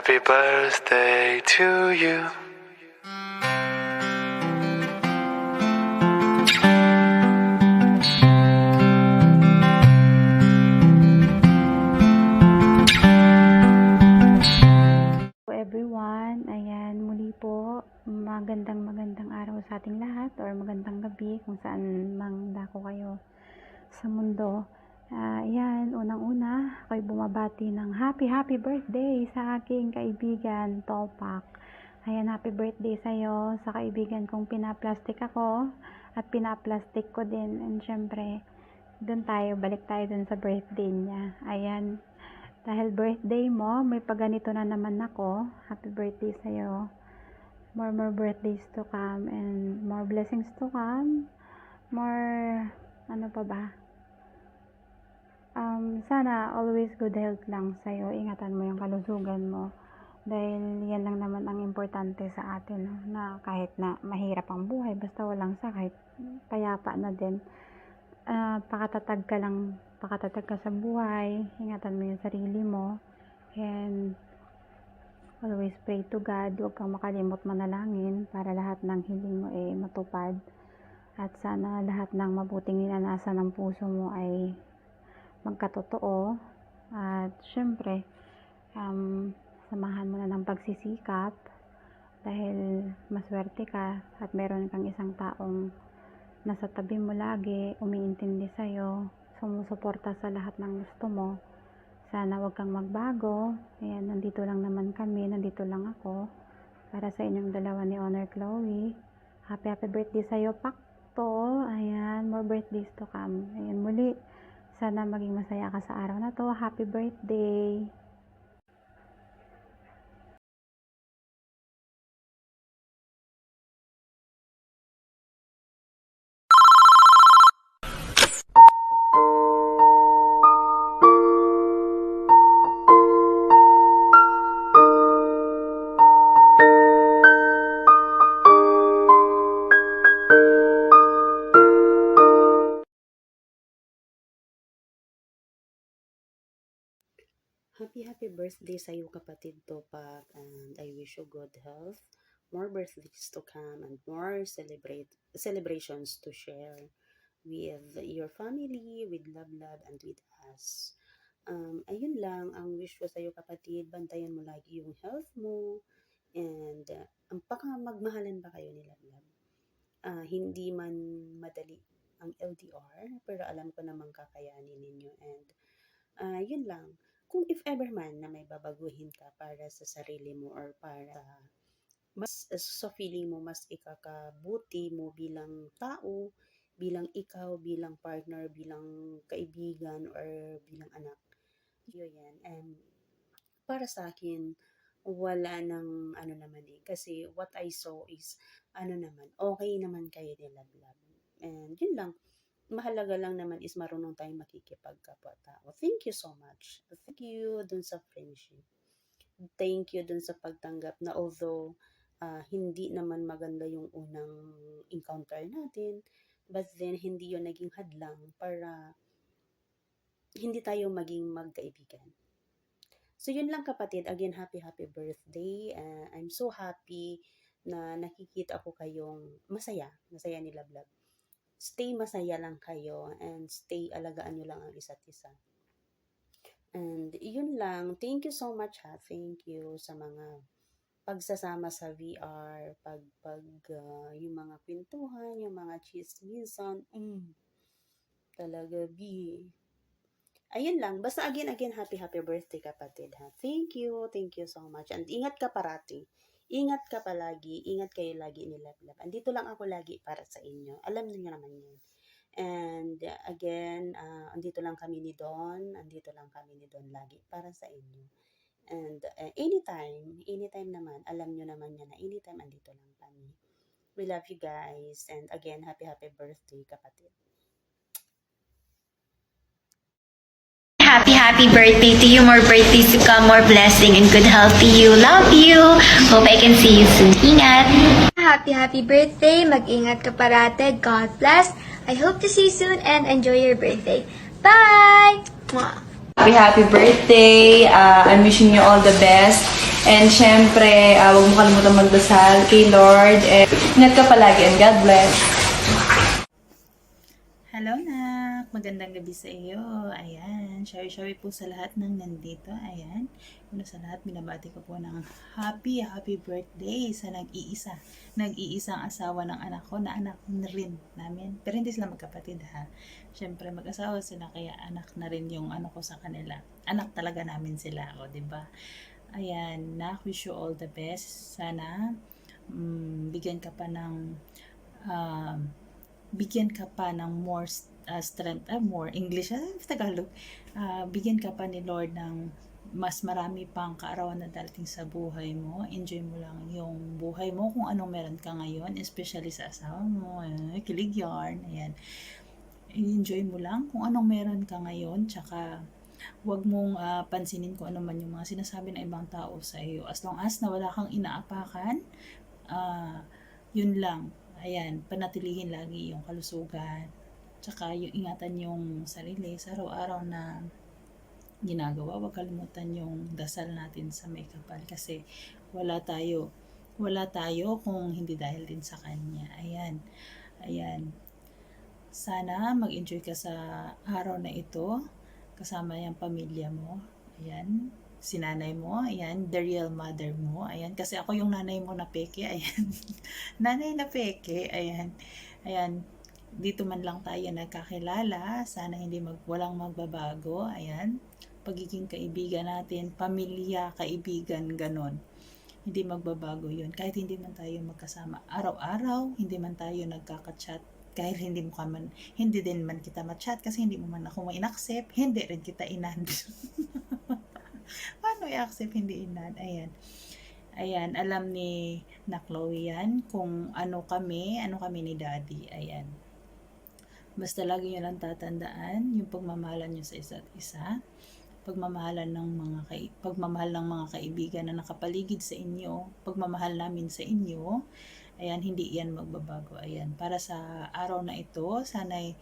Happy birthday to you. Everyone, ayan muli po, magandang araw sa ating lahat or magandang gabi kung saan mang dako kayo sa mundo. Ayan, unang-una ako'y bumabati ng happy birthday sa aking kaibigan Topak. Ayan, happy birthday sa'yo, sa kaibigan kong pinaplastic ako at pinaplastic ko din, and syempre balik tayo dun sa birthday niya. Ayan, dahil birthday mo, may paganito na naman ako. Happy birthday sa'yo. More birthdays to come and more blessings to come. More, ano pa ba? Sana always good health lang sa'yo. Ingatan mo yung kalusugan mo. Dahil yan lang naman ang importante sa atin. No? Na kahit na mahirap ang buhay, basta walang sakit, payapa na din. Pakatatag ka sa buhay, ingatan mo yung sarili mo, and always pray to God. Huwag kang makalimot manalangin para lahat ng hiling mo ay matupad, at sana lahat ng mabuting ninanasa ng puso mo ay magkatotoo. At syempre samahan mo na ng pagsisikap, dahil maswerte ka at meron kang isang taong nasa tabi mo lagi, umiintindi sa'yo, sumusuporta sa lahat ng gusto mo. Sana wag kang magbago. Ayan, nandito lang naman kami, nandito lang ako para sa inyong dalawa ni Honor Chloe. Happy birthday sa'yo, Pakto. Ayan, more birthdays to come. Ayan, muli, sana maging masaya ka sa araw na to. Happy birthday! Happy birthday sa iyo, kapatid Topak, and I wish you good health, more birthdays to come, and more celebrations to share with your family, with love, and with us. Ayun lang ang wish ko sa iyo, kapatid. Bantayan mo lagi yung health mo, and magmahalan ba kayo ni Love. Hindi man madali ang LDR, pero alam ko namang kakayanin ninyo, and yun lang. Kung if ever man na may babaguhin ka para sa sarili mo or para mas sa feeling mo mas ikakabuti mo bilang tao, bilang ikaw, bilang partner, bilang kaibigan, or bilang anak, yun yan. And para sa akin, wala nang ano naman kasi what I saw is okay naman kayo ni Love. And yun lang. Mahalaga lang naman is marunong tayong makikipagkapwa-tao. Thank you so much. Thank you dun sa friendship. Thank you dun sa pagtanggap na although hindi naman maganda yung unang encounter natin, but then hindi yun naging hadlang para hindi tayo maging magkaibigan. So yun lang, kapatid. Again, happy birthday. I'm so happy na nakikita ko kayong masaya ni Love. Stay masaya lang kayo, and stay alagaan nyo lang ang isa't isa. And yun lang. Thank you so much, ha. Thank you sa mga pagsasama sa VR, yung mga kwentuhan, yung mga chismisan. Talaga, ayun lang. Basta again, happy birthday, kapatid, ha. Thank you so much. And ingat ka parati. Ingat ka palagi, ingat kayo lagi ni Love. Andito lang ako lagi para sa inyo. Alam niyo naman yan. And again, andito lang kami ni Don lagi para sa inyo. And anytime naman, alam niyo naman yan na anytime andito lang kami. We love you guys. And again, happy birthday, kapatid. Happy birthday to you. More birthdays to come, more blessing and good health to you. Love you. Hope I can see you soon. Ingat. Happy birthday. Mag-ingat ka parate. God bless. I hope to see you soon and enjoy your birthday. Bye! Mwah. Happy birthday. I'm wishing you all the best. And syempre, huwag mo kalimutan magdasal kay Lord. And ingat ka palagi and God bless. Hello, nak! Magandang gabi sa iyo. Ayan, share po sa lahat ng nandito. Ayan, una sa lahat, binabati ko po ng happy birthday sa nag-iisang asawa ng anak ko, na anak na rin namin. Pero hindi sila magkapatid, ha. Siyempre, mag-asawa sila, kaya anak na rin yung ano ko sa kanila. Anak talaga namin sila, o, diba? Ayan, nak, wish you all the best. Sana, bigyan ka pa ng more strength, more English, Tagalog. Bigyan ka pa ni Lord ng mas marami pang kaarawan na darating sa buhay mo. Enjoy mo lang yung buhay mo kung anong meron ka ngayon, especially sa asawa mo. Kilig yarn. Ayan. Enjoy mo lang kung anong meron ka ngayon, tsaka wag mong pansinin kung ano man yung mga sinasabi ng ibang tao sa iyo. As long as na wala kang inaapakan, yun lang. Ayan, panatilihin lagi yung kalusugan. Tsaka yung ingatan yung sarili sa araw-araw na ginagawa. Huwag kalimutan yung dasal natin sa may kapal. Kasi wala tayo kung hindi dahil din sa Kanya. Ayan. Sana mag-enjoy ka sa araw na ito. Kasama yung pamilya mo. Ayan. Si nanay mo, ayan, the real mother mo, ayan, kasi ako yung nanay mo na peke, ayan, nanay na peke, ayan, dito man lang tayo nagkakilala, sana walang magbabago, ayan, pagiging kaibigan natin, pamilya, kaibigan, ganon, hindi magbabago yun, kahit hindi man tayo magkasama, araw-araw, hindi man tayo nagkaka-chat, kahit hindi din man kita ma-chat, kasi hindi mo man ako ma-inaccept, hindi rin kita inan. Paano i-accept hindi inan? Ayan, alam ni na Chloe yan kung ano kami ni Daddy. Ayan. Basta lagi nyo lang tatandaan yung pagmamahalan nyo sa isa't isa, pagmamahal ng mga kaibigan na nakapaligid sa inyo, pagmamahal namin sa inyo. Ayan, hindi yan magbabago. Ayan, para sa araw na ito, sana'y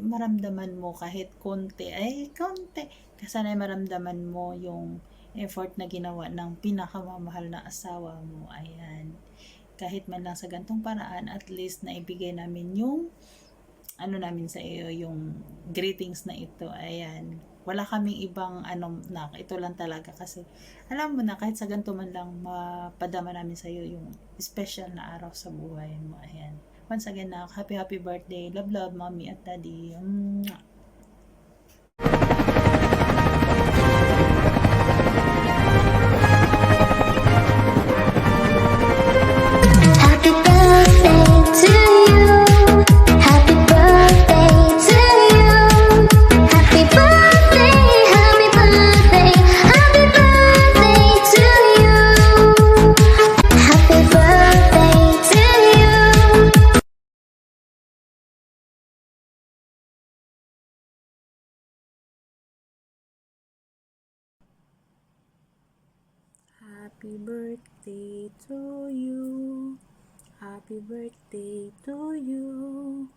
maramdaman mo kahit konti, sana'y maramdaman mo yung effort na ginawa ng pinakamamahal na asawa mo. Ayan, kahit man lang sa gantong paraan, at least na ibigay namin yung namin sa iyo, yung greetings na ito. Ayan, wala kaming ibang ito lang talaga, kasi alam mo na, kahit sa ganito man lang mapadama namin sa iyo yung special na araw sa buhay mo. Ayan, once again, happy birthday. Love, mommy at daddy. Happy birthday to you. Happy birthday to you. Happy birthday, happy birthday, happy birthday to you. Happy birthday to you. Happy birthday to you. Happy birthday to you.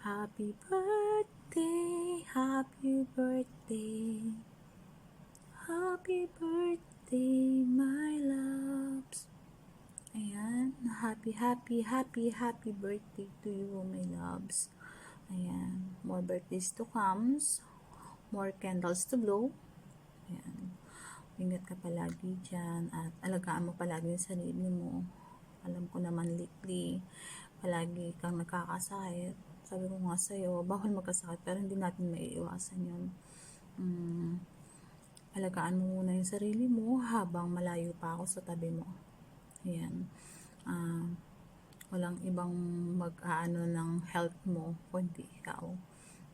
Happy birthday, happy birthday. Happy birthday, my loves. Ayan, happy birthday to you, my loves. Ayan, more birthdays to come, more candles to blow. Ayan, ingat ka palagi dyan at alagaan mo palagi yung sarili mo. Alam ko naman lately, palagi kang nakakasakit. Sabi ko nga sa'yo, bawal magkasakit, pero hindi natin maiiwasan yun. Alagaan mo muna yung sarili mo habang malayo pa ako sa tabi mo. Ayan. Walang ibang mag-aano ng health mo, kundi ikaw.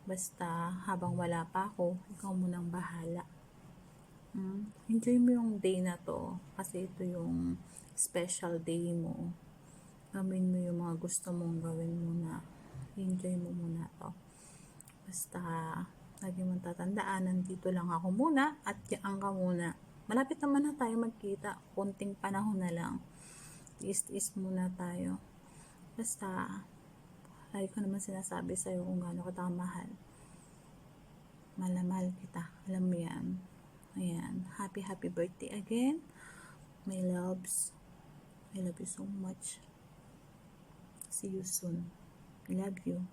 Basta habang wala pa ako, ikaw munang bahala. Enjoy mo yung day na to, kasi ito yung special day mo. Gawin mo yung mga gusto mong gawin muna. Enjoy mo muna to. Basta lagi mong tatandaan, nandito lang ako muna at yaan ka muna. Malapit naman na tayo magkita, konting panahon na lang. Tiis-tiis muna tayo. Basta lagi ko naman sinasabi sa'yo kung gaano kita kamahal. Mahal kita, alam mo yan. Ayan, happy birthday again. My loves. I love you so much. See you soon. I love you.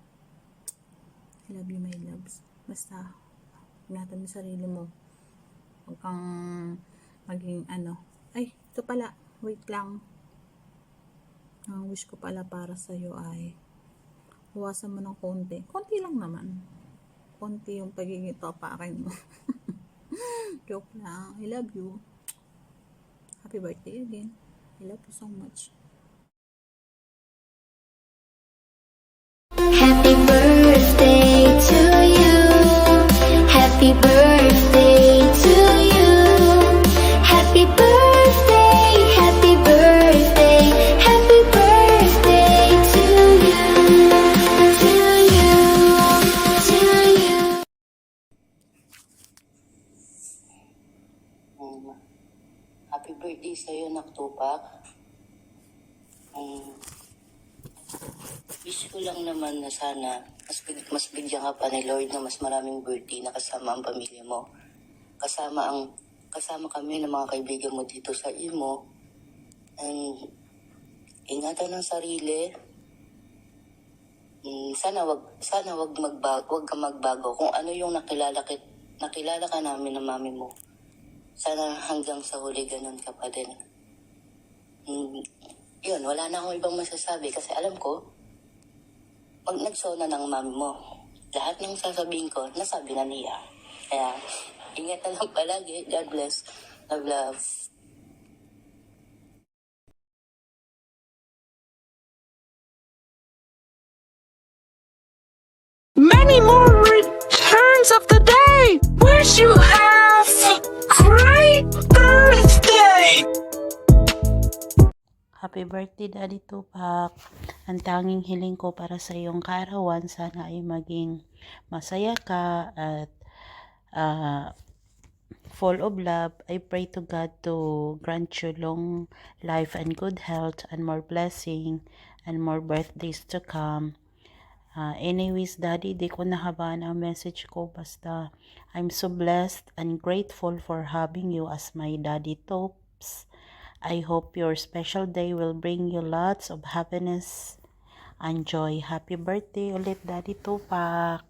I love you, my loves. Basta, ingatan mo sarili mo. Huwag kang maging Ay, ito pala. Wait lang. Ang wish ko pala para sa'yo ay huwasan mo ng konti. Konti lang naman. Konti yung pagiging topakin mo. Joke lang. I love you. Happy birthday again. I love you so much. Happy birthday to you. Happy birthday to you. Happy birthday, happy birthday, happy birthday to you. To you, to you. Happy birthday sa'yo, Naktupak. Wish ko lang naman na sana mas bigyan ka pa ni Lord na mas maraming birthday na kasama ang pamilya mo. Kasama kami ng mga kaibigan mo dito sa Imo. And ingatan ng sarili. Sana wag ka magbago kung ano yung nakilala ka namin ng mami mo. Sana hanggang sa huli ganun ka pa din. Yun, wala na akong ibang masasabi kasi alam ko, pag nagsona ng mami mo, lahat ng sasabihin ko, nasabi na niya. Kaya, ingat na lang palagi. God bless. Love, love. Many more returns of the day. Wish you have a great birthday. Happy birthday, Daddy Tupac. Ang tanging hiling ko para sa iyong kaarawan, sana ay maging masaya ka at full of love. I pray to God to grant you long life and good health and more blessing and more birthdays to come. Anyways, Daddy, di ko nahabaan ang message ko. Basta, I'm so blessed and grateful for having you as my Daddy Topes. I hope your special day will bring you lots of happiness and joy. Happy birthday ulit, Daddy Tupac.